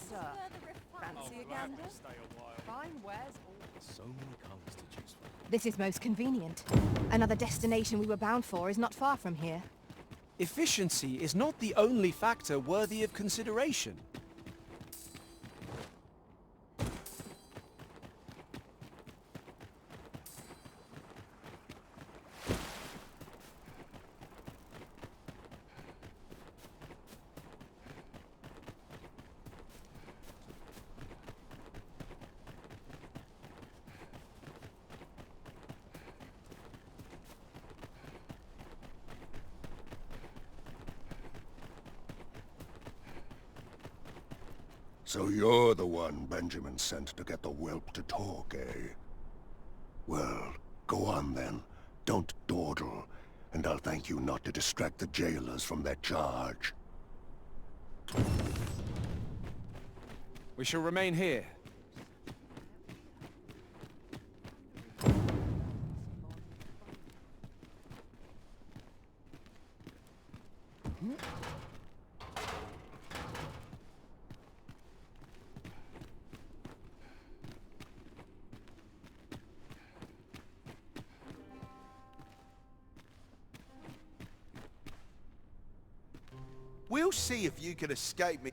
sir. Fancy a gander? Fine wares all. So many colours to choose from. This is most convenient. Another destination we were bound for is not far from here. Efficiency is not the only factor worthy of consideration. So you're the one Benjamin sent to get the whelp to talk, eh? Well, go on then. Don't dawdle, and I'll thank you not to distract the jailers from their charge. We shall remain here. We'll see if you can escape me.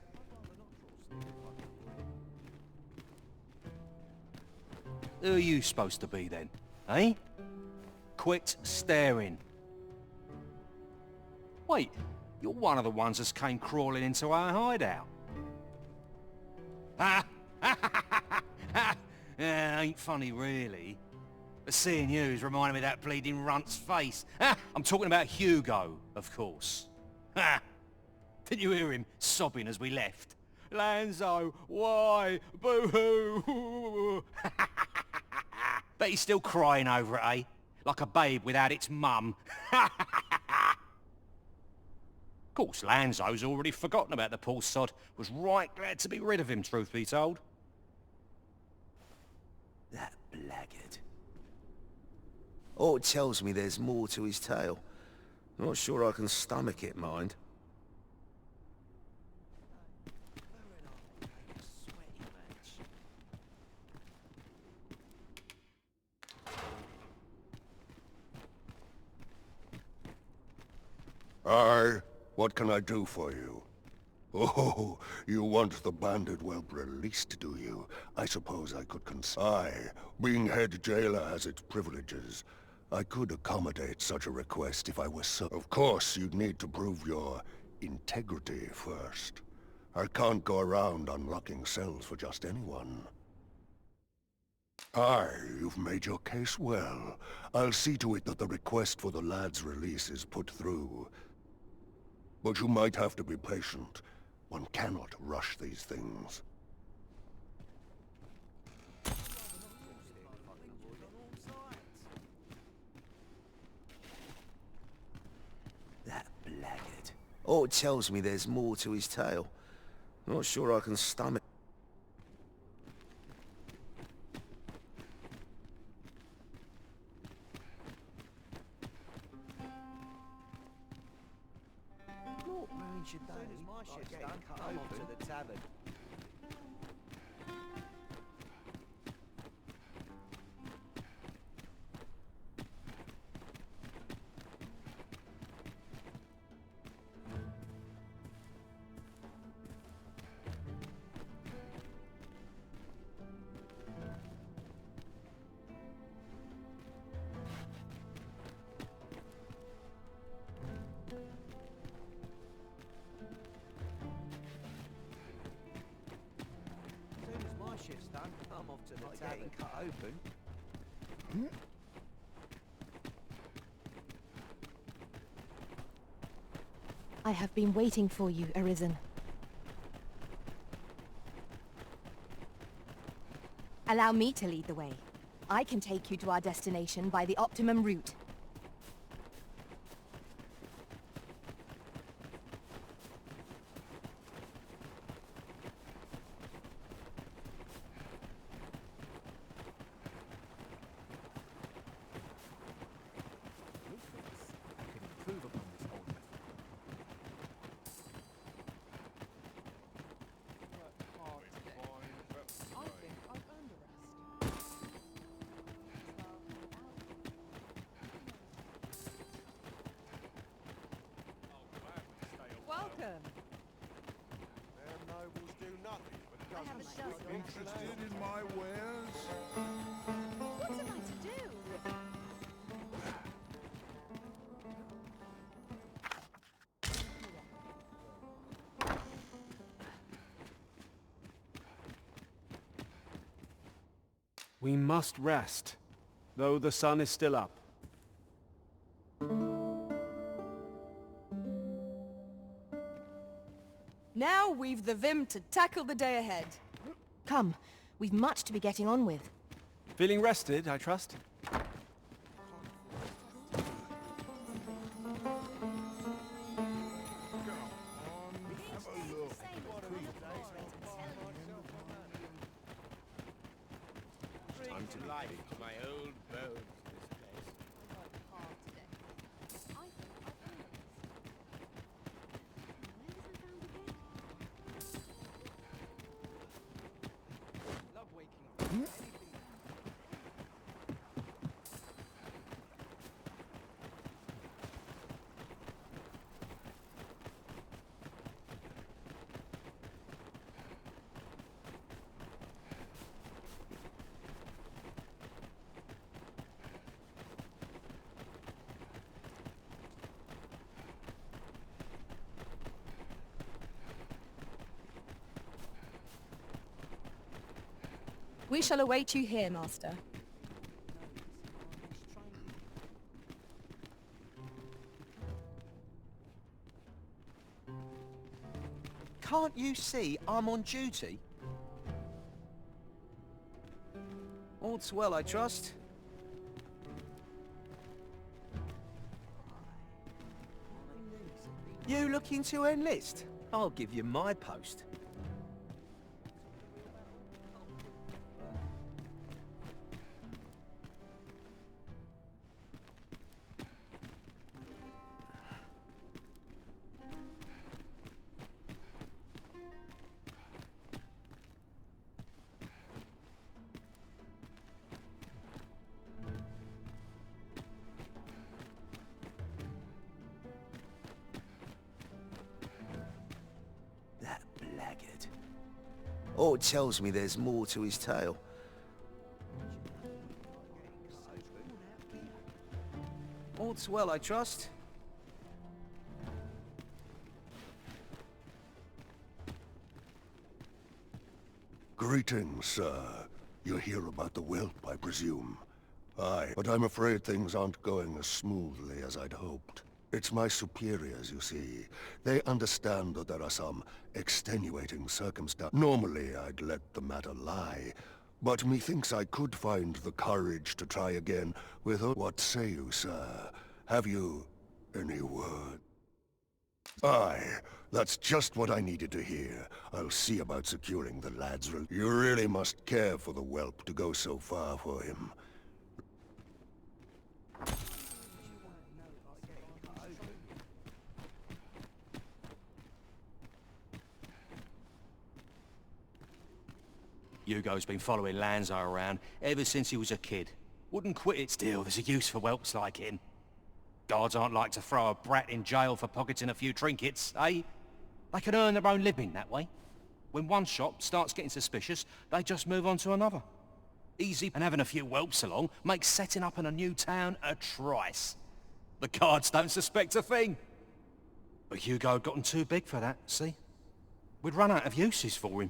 Who are you supposed to be then, eh? Quit staring. Wait, you're one of the ones that came crawling into our hideout. Ha! Yeah, ain't funny really. But seeing you is reminding me of that bleeding runt's face. I'm talking about Hugo, of course. Ha! Didn't you hear him sobbing as we left? Lanzo, why? Boo-hoo! Bet he's still crying over it, eh? Like a babe without its mum. Of course, Lanzo's already forgotten about the poor sod. Was right glad to be rid of him, truth be told. That blackguard. Oh, it tells me there's more to his tale. Not sure I can stomach it, mind. Aye, what can I do for you? Oh, you want the bandit whelp released, do you? I suppose I could Aye, being head jailer has its privileges. I could accommodate such a request if I were so... Of course, you'd need to prove your integrity first. I can't go around unlocking cells for just anyone. Aye, you've made your case well. I'll see to it that the request for the lad's release is put through. But you might have to be patient. One cannot rush these things. That blackguard. Oh, it tells me there's more to his tale. Not sure I can stomach... Shift's done. I'm off to the tavern. Cut open. I have been waiting for you, Arisen. Allow me to lead the way. I can take you to our destination by the optimum route. Interested in my wares? What am I to do? We must rest, though the sun is still up. Now we've the vim to tackle the day ahead. Come, we've much to be getting on with. Feeling rested, I trust? Time to life to my old bones, this place. We shall await you here, Master. Can't you see I'm on duty? All's well, I trust. You looking to enlist? I'll give you my post. That blackguard. Oh, it tells me there's more to his tale. All's well, I trust. Greetings, sir. You hear about the whelp, I presume? Aye, but I'm afraid things aren't going as smoothly as I'd hoped. It's my superiors, you see. They understand that there are some extenuating circumstances. Normally, I'd let the matter lie, but methinks I could find the courage to try again with what say you, sir? Have you any word? Aye, that's just what I needed to hear. I'll see about securing the lad's You really must care for the whelp to go so far for him. Hugo's been following Lanzo around ever since he was a kid. Wouldn't quit it. Still, there's a use for whelps like him. Guards aren't like to throw a brat in jail for pocketing a few trinkets, eh? They can earn their own living that way. When one shop starts getting suspicious, they just move on to another. Easy, and having a few whelps along makes setting up in a new town a trice. The guards don't suspect a thing. But Hugo had gotten too big for that, see? We'd run out of uses for him.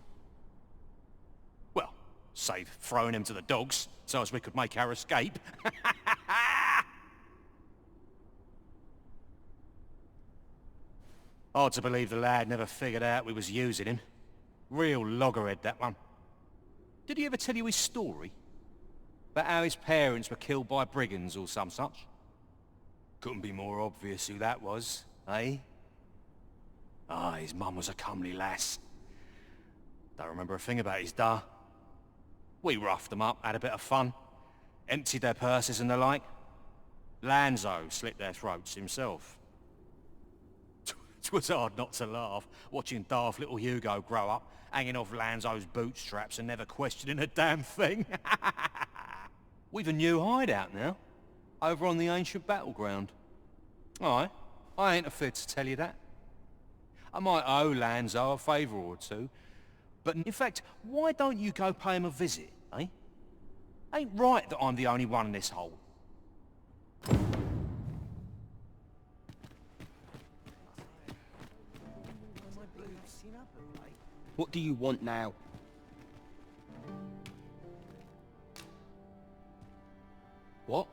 Well, save throwing him to the dogs, so as we could make our escape. Hard to believe the lad never figured out we was using him. Real loggerhead, that one. Did he ever tell you his story? About how his parents were killed by brigands or some such? Couldn't be more obvious who that was, eh? Ah, his mum was a comely lass. Don't remember a thing about his da. We roughed them up, had a bit of fun. Emptied their purses and the like. Lanzo slit their throats himself. It was hard not to laugh, watching daft little Hugo grow up, hanging off Lanzo's bootstraps and never questioning a damn thing. We've a new hideout now, over on the ancient battleground. Aye, I ain't afraid to tell you that. I might owe Lanzo a favour or two, But in fact, why don't you go pay him a visit, eh? Ain't right that I'm the only one in this hole. What do you want now? What?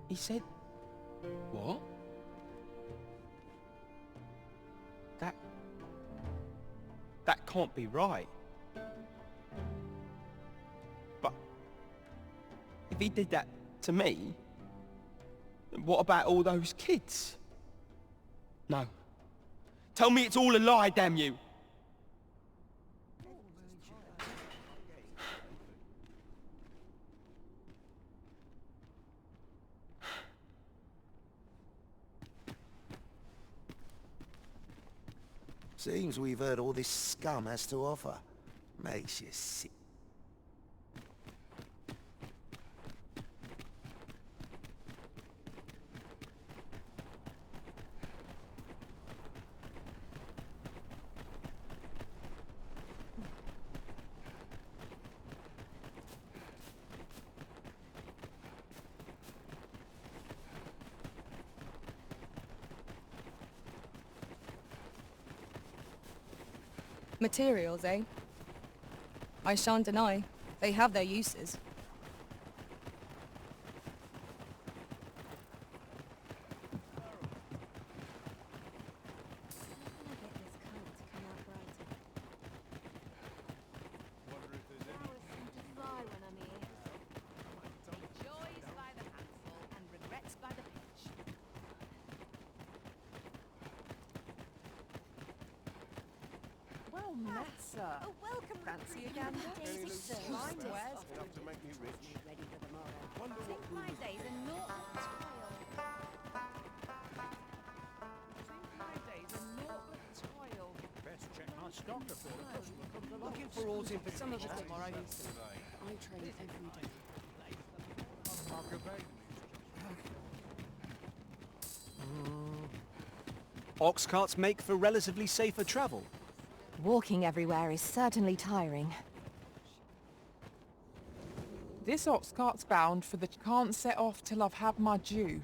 He said... What? That can't be right. But... if he did that to me, then what about all those kids? No. Tell me it's all a lie, damn you! Seems we've heard all this scum has to offer. Makes you sick. Materials, eh? I shan't deny. They have their uses. Oh, welcome. Fancy a gander? Mine wears. Enough to make me rich. Ready for tomorrow. Think my days are naught but toil. Think my days are naught but toil. Best check my stock before the customer comes along. Looking for all in for some of us tomorrow. I train every day. Ox carts make for relatively safer travel. Walking everywhere is certainly tiring. This ox cart's bound for the can't set off till I've had my due.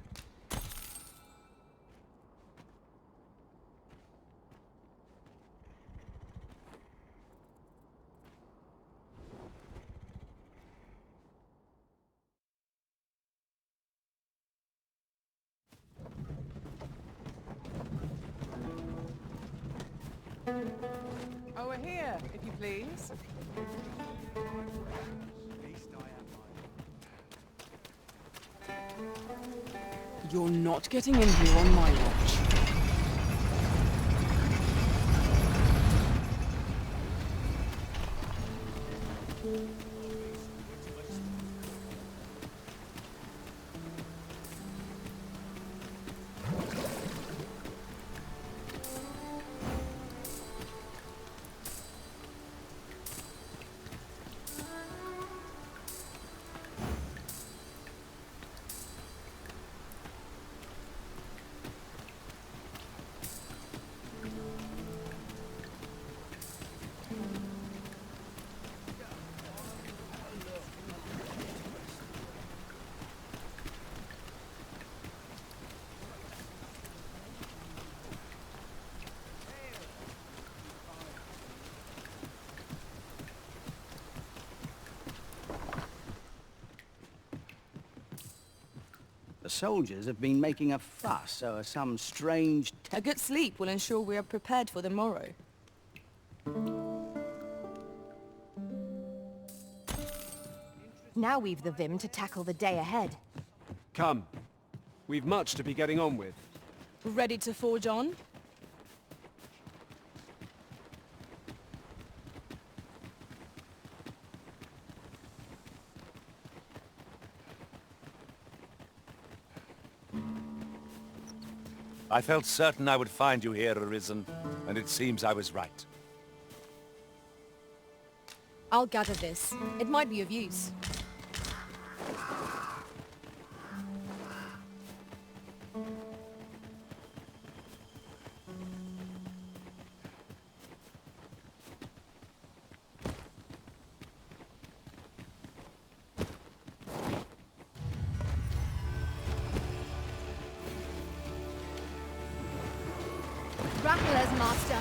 Over here, if you please. You're not getting in here on my watch. The soldiers have been making a fuss over some strange... A good sleep will ensure we are prepared for the morrow. Now we've the vim to tackle the day ahead. Come. We've much to be getting on with. Ready to forge on? I felt certain I would find you here, Arisen, and it seems I was right. I'll gather this. It might be of use. Master.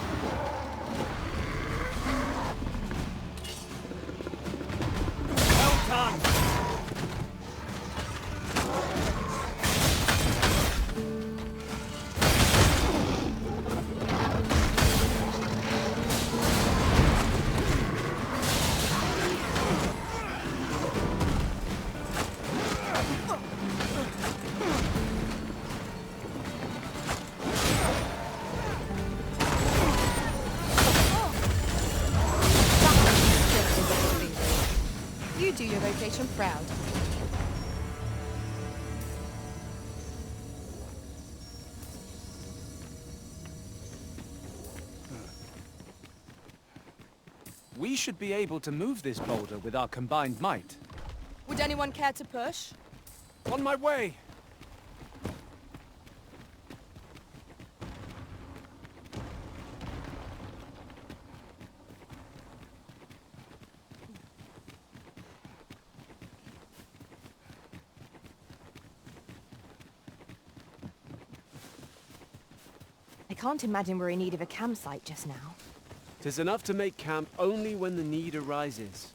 Well done! You do your vocation proud. We should be able to move this boulder with our combined might. Would anyone care to push? On my way! I can't imagine we're in need of a campsite just now. 'Tis enough to make camp only when the need arises.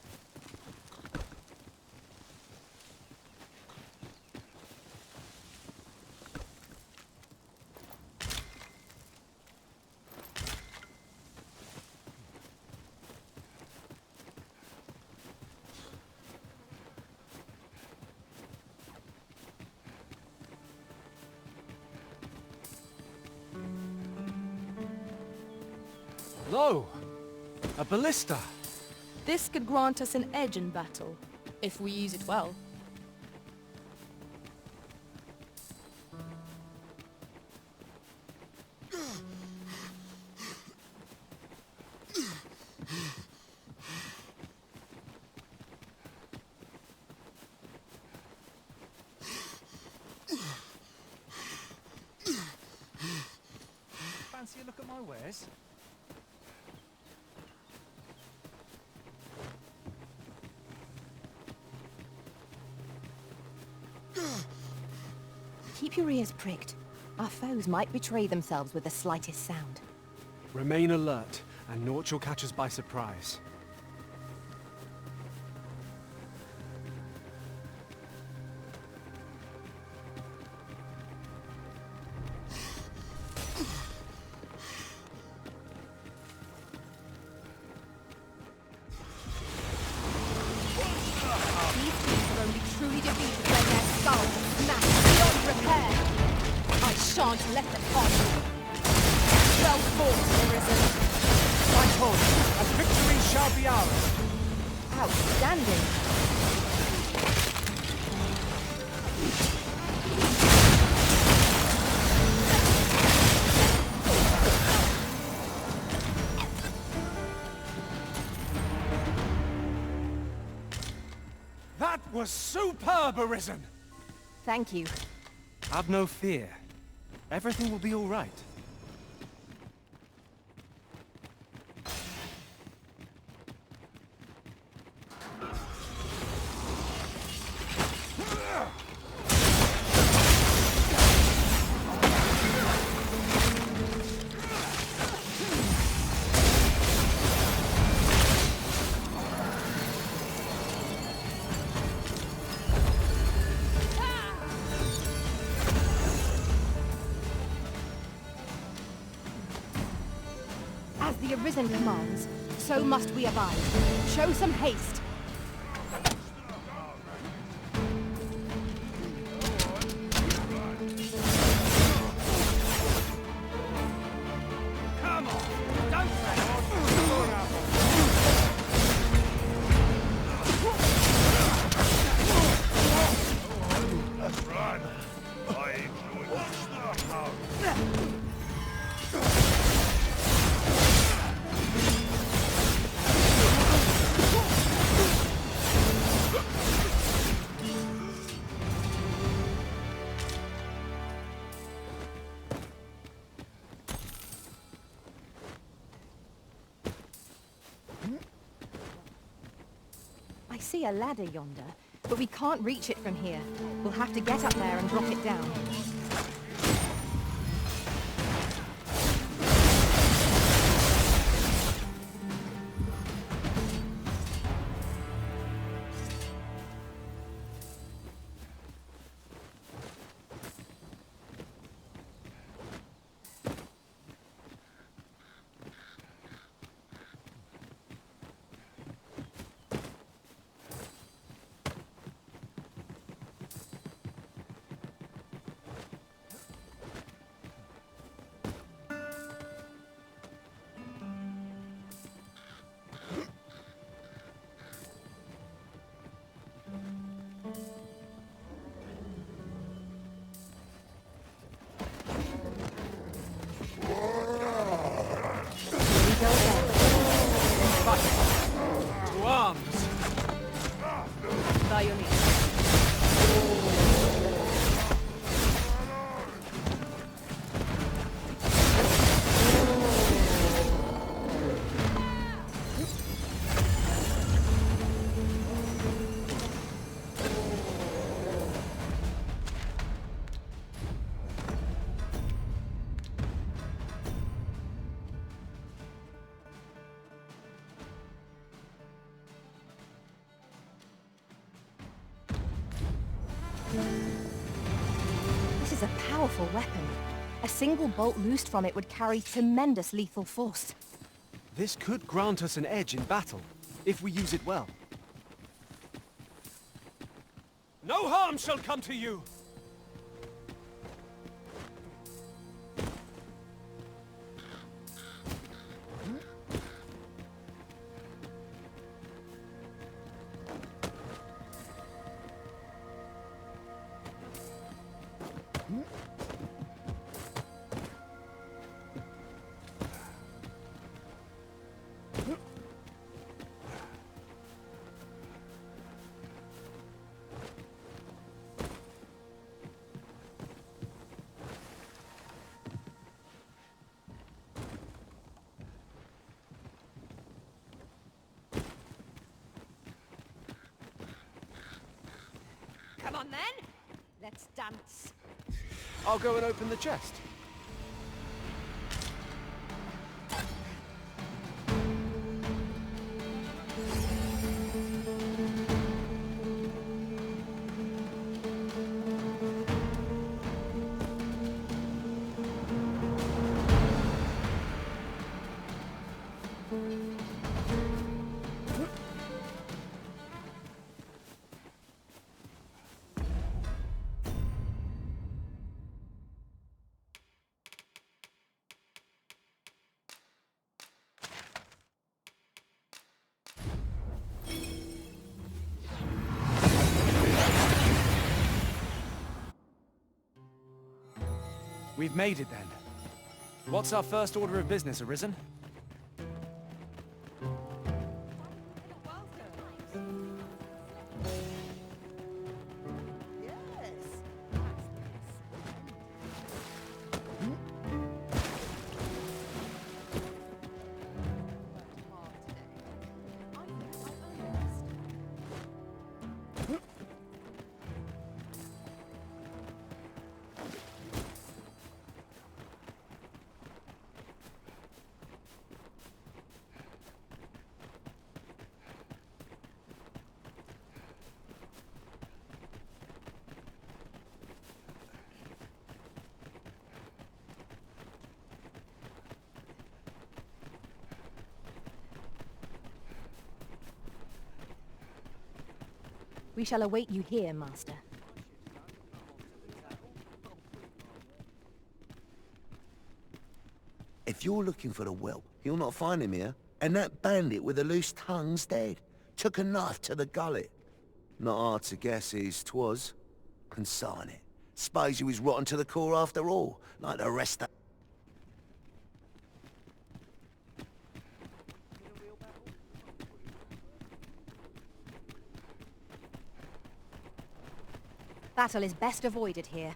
Lo! A ballista! This could grant us an edge in battle, if we use it well. Fancy a look at my wares? Keep your ears pricked. Our foes might betray themselves with the slightest sound. Remain alert, and naught shall catch us by surprise. These beasts are only truly defeated when their skulls are smashed beyond repair. I shan't let them on. Well fought, Arisen. Fight on, and victory shall be ours! Outstanding. That was superb, Arisen! Thank you. Have no fear. Everything will be all right. As the Arisen commands, so must we abide. Show some haste. Come on! Don't hang on! Let's run! I enjoy I see a ladder yonder, but we can't reach it from here. We'll have to get up there and drop it down. is a powerful weapon. A single bolt loosed from it would carry tremendous lethal force. This could grant us an edge in battle, if we use it well. No harm shall come to you! Come on then, let's dance. I'll go and open the chest. We've made it then. What's our first order of business, Arisen? We shall await you here, Master. If you're looking for the whelp, you'll not find him here. And that bandit with the loose tongue's dead. Took a knife to the gullet. Not hard to guess whose 'twas. Consign it. Suppose he was rotten to the core after all, like the rest of... Battle is best avoided here.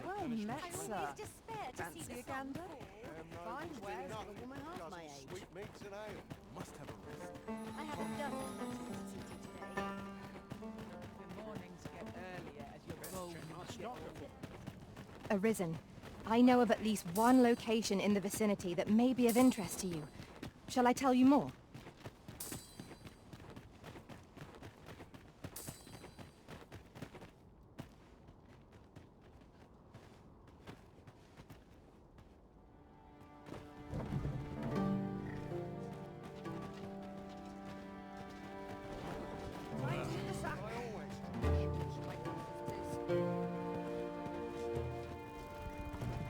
Well, Metza. Fancy a gander? Fine wares for a woman half my age. Must have a rest. I have a dozen matters to see to today. The mornings get earlier as your bones get older. Arisen, I know of at least one location in the vicinity that may be of interest to you. Shall I tell you more?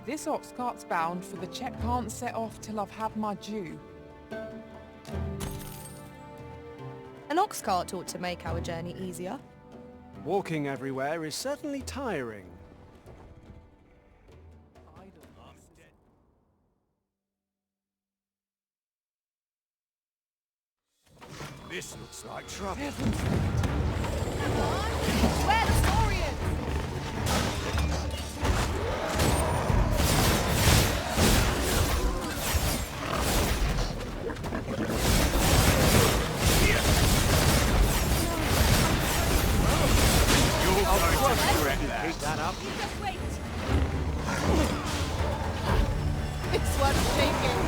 This ox cart's bound, for the check can't set off till I've had my due. ox cart ought to make our journey easier. Walking everywhere is certainly tiring. This looks like trouble. Where the story is! Keep that up. Just wait! This one's shaking!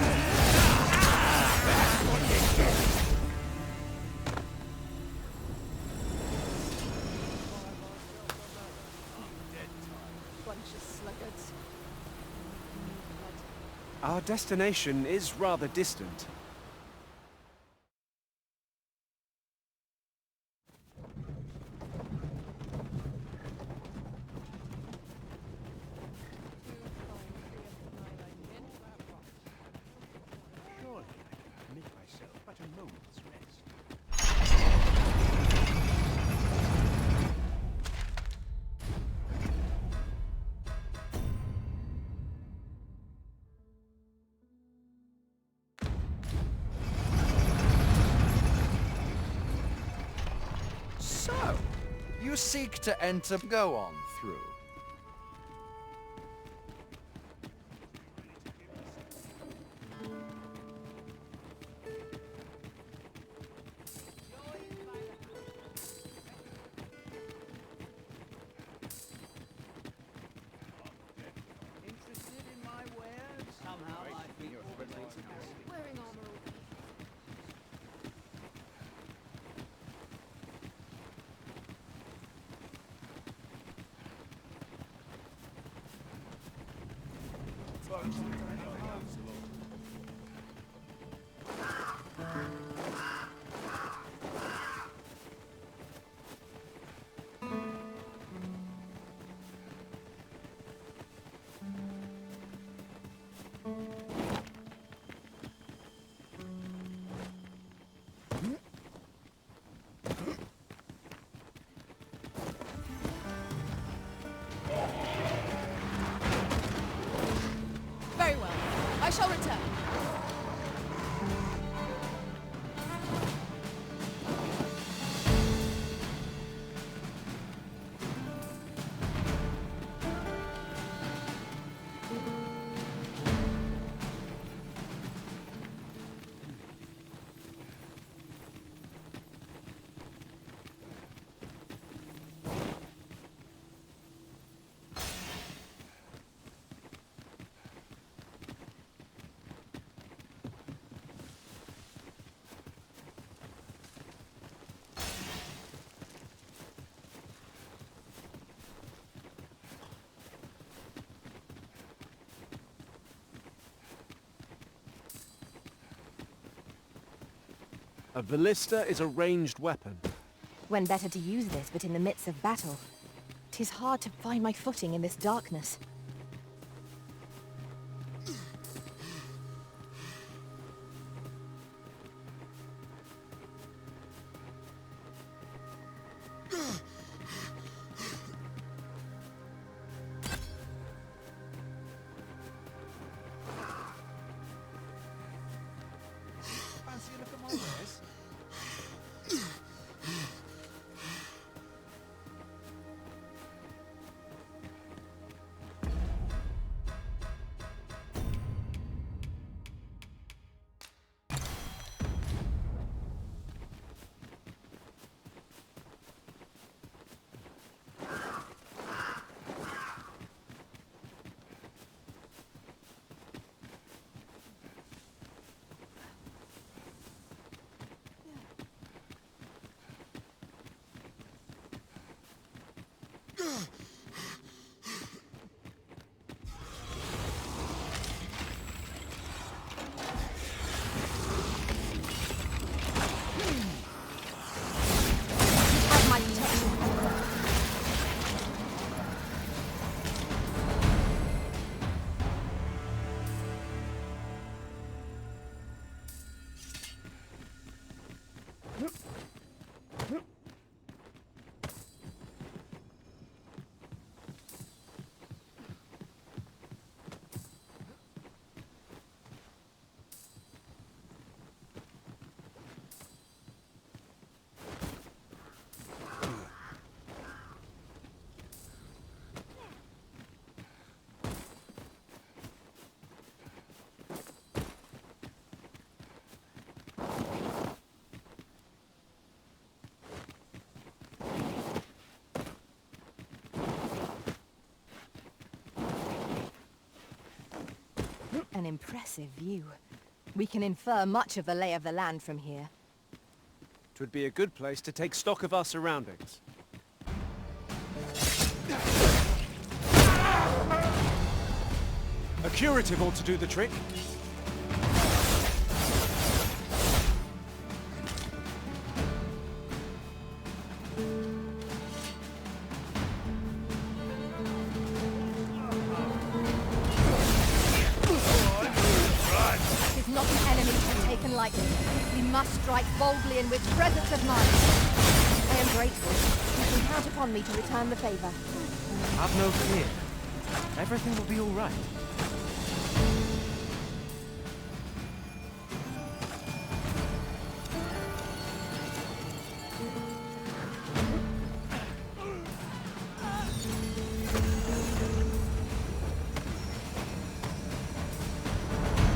Bunch of sluggards. Our destination is rather distant. So, you seek to enter. Go on through. Interested in my wares? Somehow I think you're wearing armor. Very well. I shall return. A ballista is a ranged weapon. When better to use this but in the midst of battle? 'Tis hard to find my footing in this darkness. Fancy a look at my wares? Have my protection. An impressive view. We can infer much of the lay of the land from here. It would be a good place to take stock of our surroundings. A curative ought to do the trick. Lightly. We must strike boldly and with presence of mind. I am grateful. You can count upon me to return the favor. Have no fear. Everything will be all right.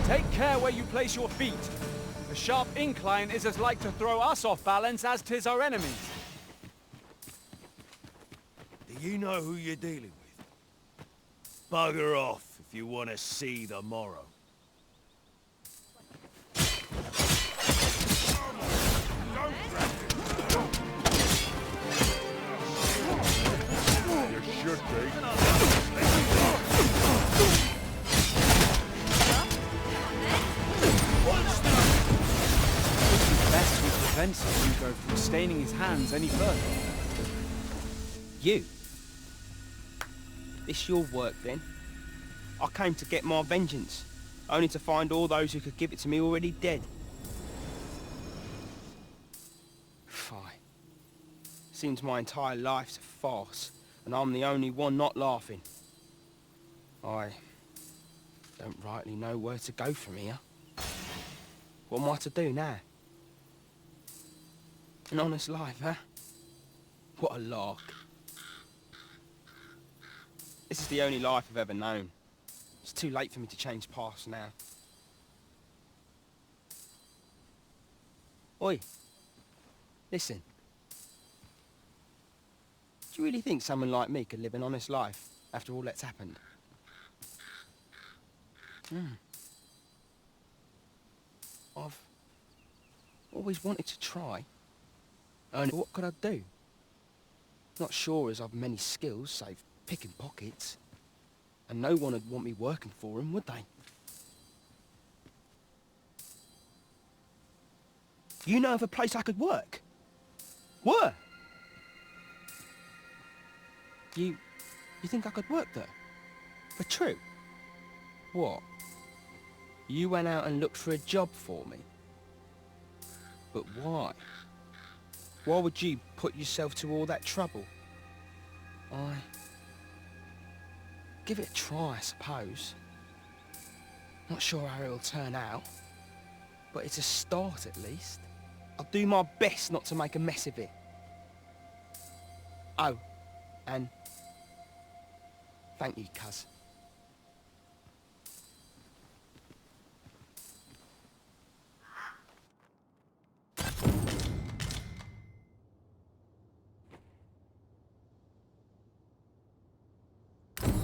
Take care where you place your feet. The sharp incline is as like to throw us off balance as 'tis our enemies. Do you know who you're dealing with? Bugger off if you want to see the morrow. You should be. Best we prevent Hugo from staining his hands any further. You? This your work, then? I came to get my vengeance, only to find all those who could give it to me already dead. Fie. Seems my entire life's a farce, and I'm the only one not laughing. I don't rightly know where to go from here. What am I to do now? An honest life, huh? What a lark. This is the only life I've ever known. It's too late for me to change paths now. Oi. Listen. Do you really think someone like me could live an honest life after all that's happened? I've always wanted to try. Only what could I do? Not sure as I've many skills, save picking pockets. And no one would want me working for him, would they? You know of a place I could work? Where? You think I could work there? For true? What? You went out and looked for a job for me? But why? Why would you put yourself to all that trouble? Give it a try, I suppose. Not sure how it'll turn out, but it's a start at least. I'll do my best not to make a mess of it. Oh, and thank you, cuz.